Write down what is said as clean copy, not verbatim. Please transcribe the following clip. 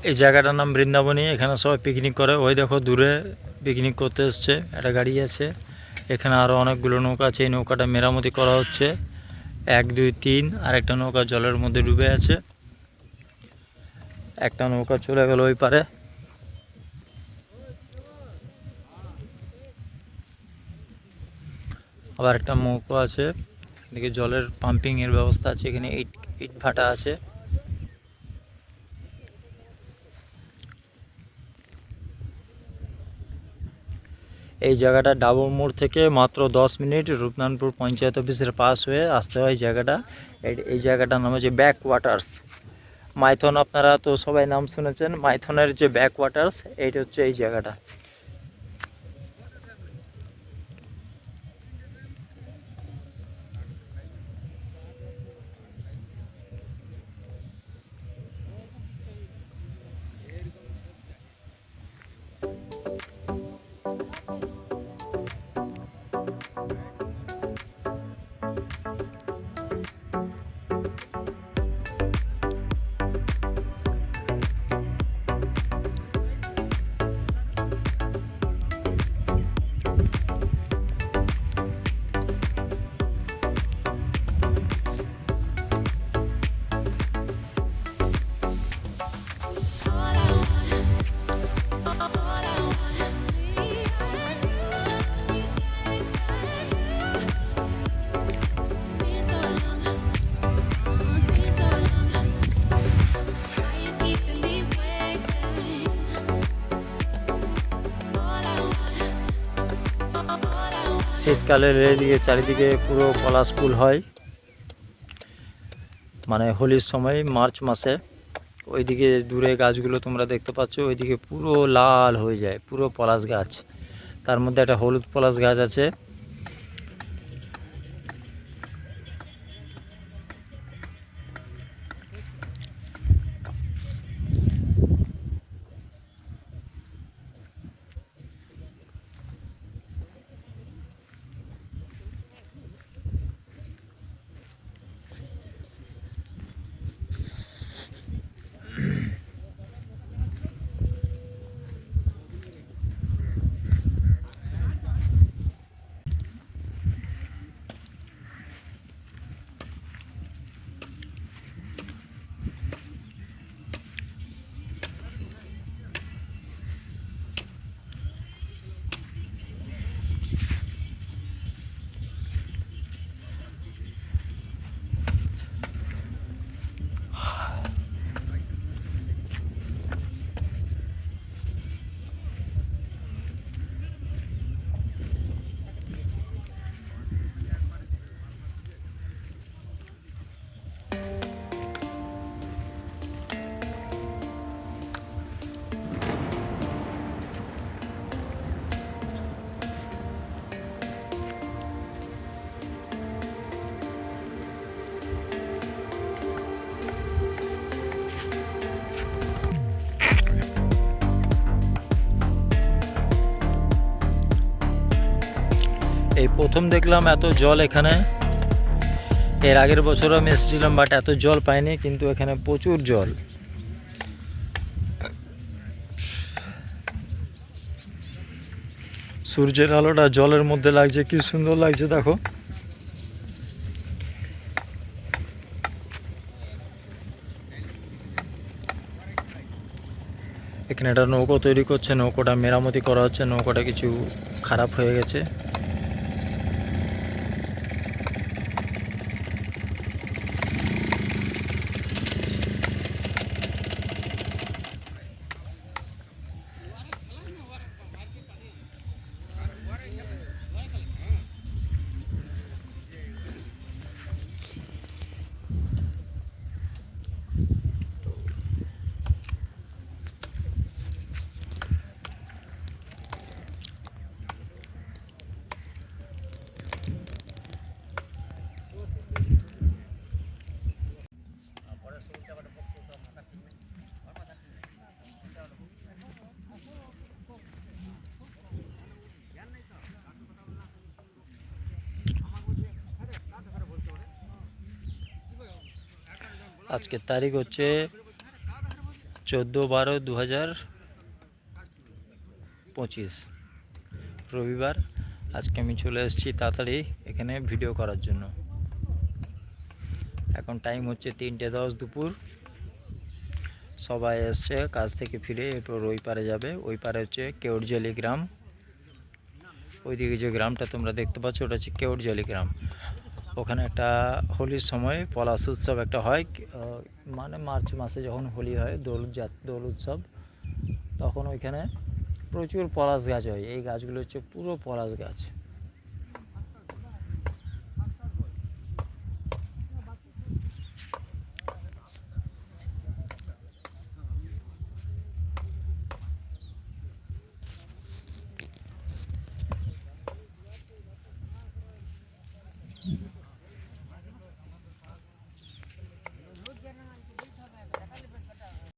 এই জায়গাটার নাম বৃন্দাবনী। এখানে সবাই পিকনিক করে। ওই দেখো দূরে পিকনিক করতে এসছে, একটা গাড়ি আছে। এখানে আরও অনেকগুলো নৌকা আছে। এই নৌকাটা মেরামতি করা হচ্ছে। 1 2 3 আর একটা নৌকা জলের মধ্যে ডুবে আছে। একটা নৌকা চলে গেল ওই পারে। আবার একটা নৌকা আছে। এদিকে জলের পাম্পিং এর ব্যবস্থা আছে। এখানে ইট ইট ভাটা আছে। এই জায়গাটা ডাবর মোড় থেকে মাত্র 10 মিনিট রূপনারায়ণপুর পঞ্চায়েত অফিসের পাশ হয়ে আসতে হয়। জায়গাটা এই জায়গাটার নাম হচ্ছে ব্যাক ওয়াটার্স মাইথন। আপনারা তো সবাই নাম শুনেছেন মাইথনের যে ব্যাক ওয়াটার্স, এইটা হচ্ছে এই জায়গাটা। শীতকালে এদিকে চারিদিকে পুরো পলাশ ফুল হয়, মানে হোলির সময় মার্চ মাসে। ওইদিকে দূরে গাছগুলো তোমরা দেখতে পাচ্ছ, ওইদিকে পুরো লাল হয়ে যায়, পুরো পলাশ গাছ। তার মধ্যে একটা হলুদ পলাশ গাছ আছে। এই প্রথম দেখলাম এত জল এখানে। এর আগের বছর আমি এসেছিলাম, বাট এত জল পাইনি, কিন্তু এখানে প্রচুর জল। সূর্যের আলোটা জলের মধ্যে লাগছে, কি সুন্দর লাগছে দেখো। এখানে একটা নৌকো তৈরি করছে, নৌকোটা মেরামতি করা হচ্ছে। নৌকোটা কিছু খারাপ হয়ে গেছে। আজকের তারিখ হচ্ছে 14/12/2025 রবিবার। আজকে আমি চলে এসেছি তাড়াতাড়ি এখানে ভিডিও করার জন্য। এখন টাইম হচ্ছে 3:10 দুপুর। সবাই এসছে কাজ থেকে ফিরে, এরপর ওই পারে যাবে। ওই পারে হচ্ছে কেওড়জলি গ্রাম। ওইদিকে যে গ্রামটা তোমরা দেখতে পাচ্ছ ওটা হচ্ছে কেওড়জলি গ্রাম। ওখানে একটা হোলির সময় পলাশ উৎসব একটা হয়, মানে মার্চ মাসে যখন হোলি হয়, দোল উৎসব, তখন ওইখানে প্রচুর পলাশ গাছ হয়। এই গাছগুলো হচ্ছে পুরো পলাশ গাছ।